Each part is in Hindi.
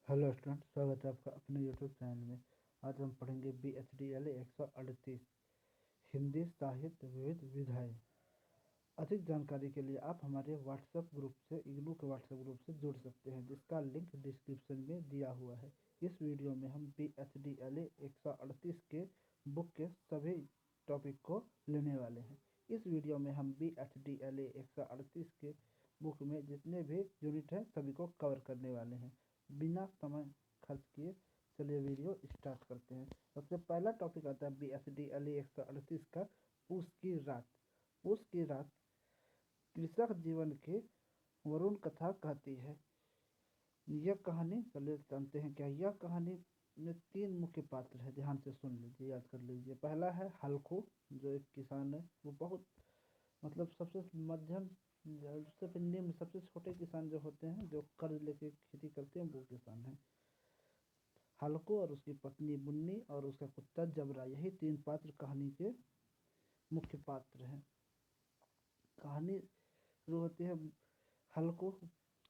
हेलो स्टूडेंट, स्वागत है आपका अपने यूट्यूब चैनल में। आज हम पढ़ेंगे BHDLA 138 हिंदी साहित्य विविध विधाएं। अधिक जानकारी के लिए आप हमारे व्हाट्सएप ग्रुप से इग्नू के व्हाट्सएप ग्रुप से जुड़ सकते हैं, जिसका लिंक डिस्क्रिप्शन में दिया हुआ है। इस वीडियो में हम BHDLA 138 के बुक के सभी टॉपिक को लेने वाले हैं। इस वीडियो में हम BHDLA 138 के बुक में जितने भी यूनिट हैं सभी को कवर करने वाले हैं। बिना समय खर्च किए चलिए वीडियो स्टार्ट करते हैं। सबसे पहला टॉपिक आता है BHDLA 138 का, पूस की रात। पूस की रात कृषक जीवन की वरुण कथा कहती है। यह कहानी, चलिए जानते हैं क्या। यह कहानी में 3 मुख्य पात्र है, ध्यान से सुन लीजिए, याद कर लीजिए। पहला है हल्कू, जो एक किसान है। वो बहुत सबसे मध्यम, सबसे निम्न, सबसे छोटे किसान जो होते हैं, जो कर्ज लेके खेती करते हैं, वो किसान है हल्कू। और उसकी पत्नी मुन्नी और उसका कुत्ता जबरा, यही 3 पात्र कहानी के मुख्य पात्र हैं। कहानी शुरू होती है। हल्कू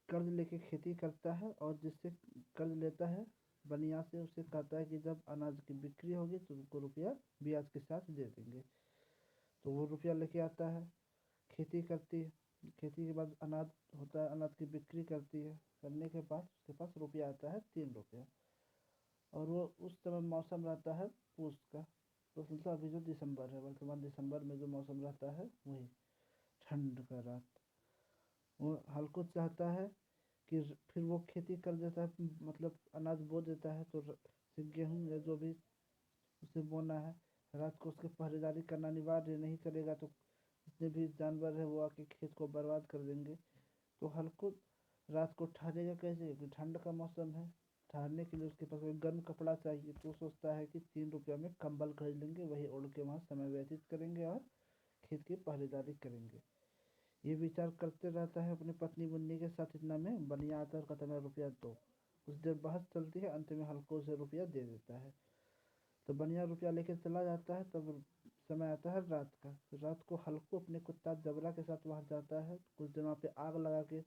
कर्ज लेके खेती करता है और जिससे कर्ज लेता है बनिया से, उसे कहता है कि जब अनाज की बिक्री होगी तो उनको रुपया ब्याज के साथ दे देंगे। तो वो रुपया लेके आता है, खेती करती है। खेती के बाद अनाज होता है, अनाज की बिक्री करती है। करने के बाद उसके पास रुपया आता है 3 रुपया। और वो उस समय मौसम रहता है पूस का। तो मतलब अभी जो दिसंबर है, वर्तमान दिसंबर में जो मौसम रहता है वही ठंड का रात। वो हल्को चाहता है कि फिर वो खेती कर देता है, अनाज बो देता है। तो गेहूँ या जो भी उसे बोना है, रात को उसके पहरेदारी करना अनिवार्य, नहीं करेगा तो जितने भी जानवर है वो आके खेत को बर्बाद कर देंगे। तो हल्को रात को ठहरेगा कैसे, क्योंकि ठंड का मौसम है। ठहरने के लिए उसके पास कोई गर्म कपड़ा चाहिए। तो सोचता है कि 3 रुपया में कंबल खरीद लेंगे, वही ओढ़ के वहाँ समय व्यतीत करेंगे और खेत की पहरेदारी करेंगे। ये विचार करते रहता है अपनी पत्नी मुन्नी के साथ। इतना में बनिया आता है और कहता है रुपया दो। कुछ देर बहस चलती है, अंत में हल्को से रुपया दे देता है। तो बनिया रुपया लेके चला जाता है। तब समय आता है रात का। तो रात को हल्को अपने कुत्ता जबरा के साथ वहाँ जाता है। कुछ देर वहाँ पे आग लगा के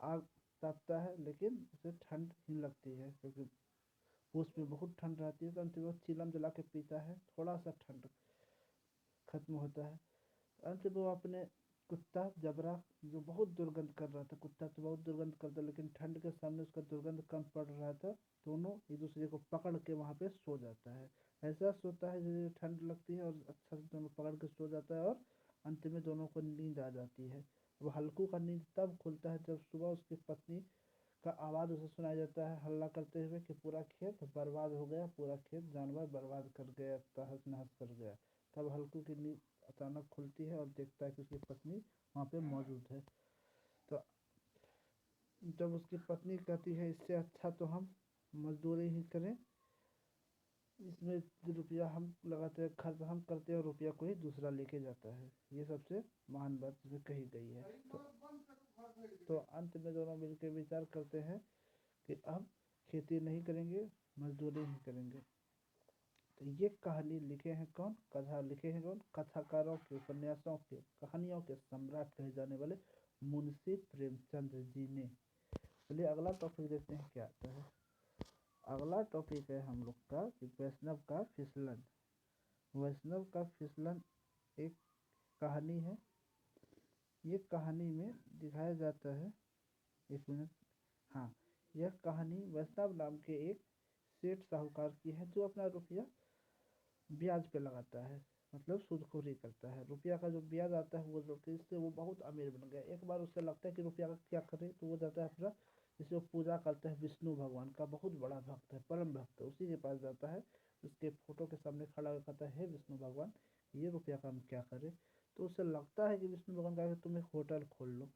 आग तापता है, लेकिन उसे ठंड ही लगती है, क्योंकि उसमें बहुत ठंड रहती है। तो अंत में वो चिलम जला के पीता है, थोड़ा सा ठंड खत्म होता है। अंत में वो अपने कुत्ता जबरा, जो बहुत दुर्गंध कर रहा था, कुत्ता तो बहुत दुर्गंध करता, लेकिन ठंड के सामने उसका दुर्गंध कम पड़ रहा था। दोनों एक दूसरे को पकड़ के वहाँ पे सो जाता है। ऐसा सोता है जैसे ठंड लगती है, और अच्छा से दोनों पकड़ के सो जाता है। और अंत में दोनों को नींद आ जाती है। वो हल्कू का नींद तब खुलता है जब सुबह उसकी पत्नी का आवाज़ उसे सुनाई देता है, हल्ला करते हुए कि पूरा खेत बर्बाद हो गया, पूरा खेत जानवर बर्बाद कर गया, तहस नहस कर गया। तब हल्कू की नींद अचानक खुलती है और देखता है कि उसकी पत्नी वहाँ पे मौजूद है। तो जब उसकी पत्नी कहती है इससे अच्छा तो हम मजदूरी ही करें, इसमें रुपया हम लगाते हैं, खर्च हम करते हैं और रुपया कोई दूसरा लेके जाता है। ये सबसे महान बात इसमें कही गई है। तो अंत में दोनों मिलकर विचार करते हैं कि अब खेती नहीं करेंगे, मजदूरी ही करेंगे। तो ये कहानी लिखे हैं कौन, कथा लिखे हैं कौन, कथाकारों के, उपन्यासों के, कहानियों के सम्राट कहे जाने वाले मुंशी प्रेमचंद जी ने। चलिए अगला टॉपिक देखते हैं क्या आता है। अगला टॉपिक है हम लोग का कि वैष्णव का फिसलन। वैष्णव का फिसलन एक कहानी है। ये कहानी में दिखाया जाता है, एक मिनट, हाँ, यह कहानी वैष्णव नाम के एक सेठ साहूकार की है, जो अपना रुपया ब्याज पे लगाता है, सूदखोरी करता है। रुपया का जो ब्याज आता है वो जोड़ते, इससे वो बहुत अमीर बन गया। एक बार उसे लगता है कि रुपया का क्या करे, तो वो जाता है अपना, जिसे वो पूजा करता है, विष्णु भगवान का बहुत बड़ा भक्त है, परम भक्त है, उसी के पास जाता है। उसके फोटो के सामने खड़ा होकर कहता है, हे विष्णु भगवान, ये रुपया का हम क्या करें। तो उसे लगता है कि विष्णु भगवान का तुम एक होटल खोल लो।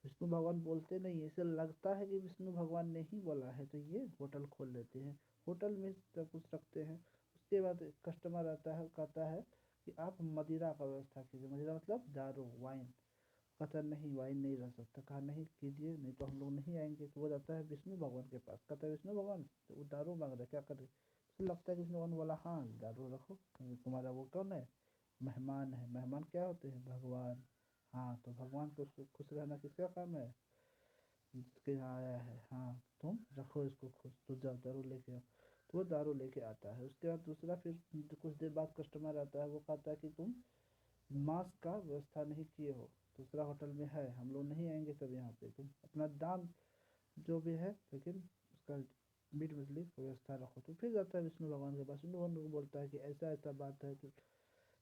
विष्णु भगवान बोलते नहीं है, इसे लगता है कि विष्णु भगवान ने ही बोला है, तो ये होटल खोल लेते हैं। होटल में सब कुछ रखते हैं। उसके बाद कस्टमर आता है, कहता है कि आप मदिरा का व्यवस्था कीजिए। मदिरा मतलब दारू, वाइन। कहता नहीं, वाइन नहीं रह सकता। कहा नहीं कीजिए, नहीं तो हम लोग नहीं आएंगे। तो वो जाता है विष्णु भगवान के पास, कहता है विष्णु भगवान, तो वो दारू मांग रहा है, क्या करे। तो लगता है कि विष्णु भगवान बोला हाँ दारू रखो, क्योंकि तुम्हारा वो कौन है, मेहमान है। मेहमान क्या होते हैं, भगवान। हाँ, तो भगवान को खुश रहना किसका काम है, जिसके यहाँ आया है, हाँ तुम रखो इसको खुद, तो जाओ दारू लेके आओ। तो वो दारू लेके आता है। उसके बाद दूसरा, फिर कुछ देर बाद कस्टमर आता है, वो कहता है कि तुम मांस का व्यवस्था नहीं किए हो, दूसरा होटल में है, हम लोग नहीं आएंगे तब यहाँ पे, तुम अपना दाम जो भी है लेकिन उसका मीट मछली की व्यवस्था रखो। तो फिर जाता है विष्णु भगवान के पास। विष्णु भगवान को बोलता है कि ऐसा ऐसा बात है। तो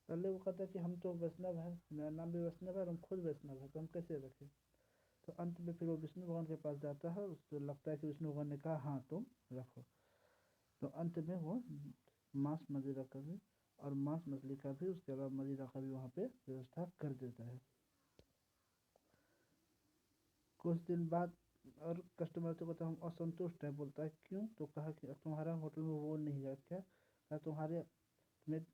पहले वो कहता है कि हम तो वैष्णव है, मेरा नाम भी वैष्णव है और हम खुद वैष्णव है, तो हम कैसे रखें। तो अंत में फिर वो विष्णु भगवान के पास जाता है, उसको लगता है कि विष्णु भगवान ने कहा हाँ तुम रखो। तो अंत में वो मांस मदिरा का भी और मांस मछली का भी, उसके अलावा मदिरा का भी वहाँ पे व्यवस्था कर देता है। कुछ दिन बाद और कस्टमर से कहता है हम असंतुष्ट है, बोलता है क्यों। तो कहा कि तुम्हारा होटल में वो नहीं है क्या, कहा तुम्हारे में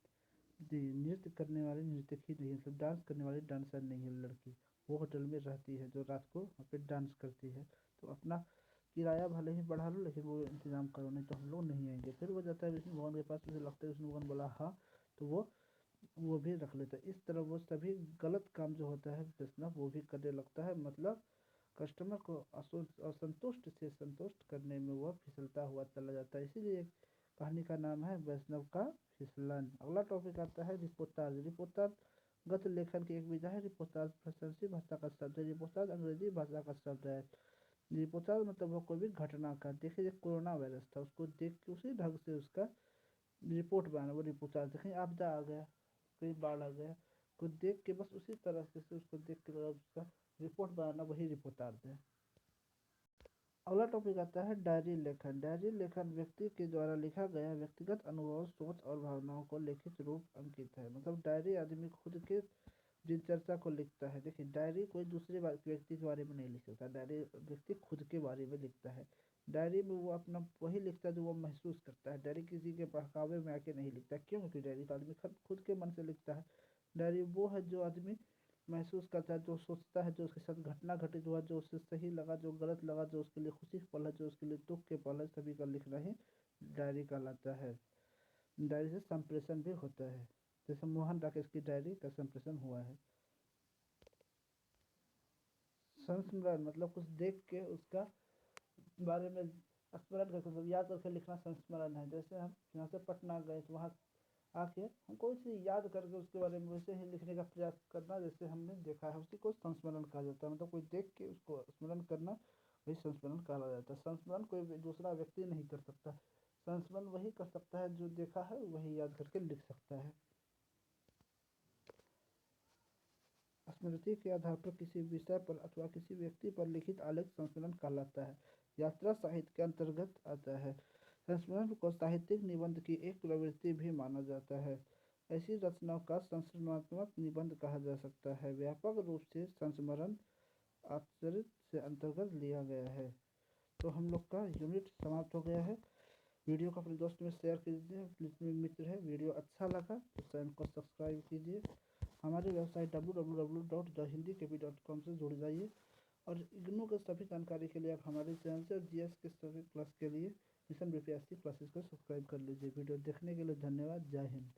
नृत्य करने वाली नृत्यकी नहीं है, मतलब डांस करने वाली डांसर नहीं है लड़की, वो होटल में रहती है जो रात को वहाँ पे डांस करती है। तो अपना किराया भले ही बढ़ा लो लेकिन वो इंतजाम करो, नहीं तो हम लोग नहीं आएंगे। फिर वो जाता है विष्णु भगवान के पास, उसे लगता है विष्णु भगवान बोला हाँ, तो वो भी रख लेता है। इस तरह वो सभी गलत काम जो होता है वैष्णव वो भी करने लगता है, मतलब कस्टमर को असंतुष्ट से संतुष्ट करने में वह फिसलता हुआ चला जाता है। इसीलिए कहानी का नाम है वैष्णव का फिसलन। अगला टॉपिक आता है रिपोर्टाज। रिपोर्टाज गत लेखन की एक विधा है। रिपोर्टाज फ्रांसीसी भाषा का शब्द है। रिपोर्टाज अंग्रेजी भाषा का शब्द है। रिपोर्टाज मतलब वो कोई भी घटना का, देखिए जैसे कोरोना वायरस था, उसको देख के उसी ढंग से उसका रिपोर्ट बनाना, वो रिपोर्टाज। कहीं आपदा आ गया, कहीं बाढ़ आ गया, कुछ देख के बस उसी तरह से उसको देख के उसका रिपोर्ट बनाना, वही रिपोर्टाज है। अगला टॉपिक आता है डायरी लेखन। डायरी लेखन व्यक्ति के द्वारा लिखा गया व्यक्तिगत अनुभव, सोच और भावनाओं को लिखित रूप अंकित है। मतलब डायरी आदमी खुद के दिनचर्या को लिखता है। देखिए डायरी कोई दूसरे व्यक्ति के बारे में नहीं लिख सकता, डायरी व्यक्ति खुद के बारे में लिखता है। डायरी में वो अपना वही लिखता है जो वो महसूस करता है। डायरी किसी के बहकावे में आके नहीं लिखता। क्यों? क्योंकि डायरी तो आदमी खुद के मन से लिखता है। डायरी वो है जो आदमी महसूस करता है, जो सोचता है, जो उसके साथ घटना घटित हुआ, जो उसे सही लगा, जो गलत लगा, जो उसके लिए खुशी के पल है, जो उसके लिए दुख के पल है, सभी का लिखना ही डायरी कहलाता है। डायरी से संप्रेषण भी होता है, जैसे मोहन राकेश की डायरी का संप्रेषण हुआ है। संस्मरण मतलब कुछ देख के उसका बारे में स्मरण करके, मतलब याद करके लिखना संस्मरण है। जैसे हम यहाँ से पटना गए तो वहाँ आके हम कोई चीज़ याद करके उसके बारे में वैसे ही लिखने का प्रयास करना, जैसे हमने देखा है, उसी को संस्मरण कहा जाता है। मतलब कोई देख के उसको स्मरण करना, वही संस्मरण कहा जाता है। संस्मरण कोई दूसरा व्यक्ति नहीं कर सकता। संस्मरण वही कर सकता है जो देखा है, वही याद करके लिख सकता है। स्मृति के आधार पर किसी विषय पर अथवा किसी व्यक्ति पर लिखित आलेख संस्मरण कहलाता है। यात्रा साहित्य के अंतर्गत आता है। संस्मरण को साहित्यिक निबंध की एक प्रवृत्ति भी माना जाता है। ऐसी रचनाओं का संस्मरणात्मक निबंध कहा जा सकता है। व्यापक रूप से संस्मरण आचरित से अंतर्गत लिया गया है। तो हम लोग का यूनिट समाप्त हो गया है। वीडियो को अपने दोस्त में शेयर कीजिए, जितने मित्र है। वीडियो अच्छा लगा तो चैनल को सब्सक्राइब कीजिए। हमारी वेबसाइट www.thehindikepi.com से जुड़ जाइए। और इग्नू के सभी जानकारी के लिए आप हमारे चैनल से, जीएस के सभी क्लास के लिए मिशन बीपीएससी क्लासेस को सब्सक्राइब कर लीजिए। वीडियो देखने के लिए धन्यवाद। जय हिंद।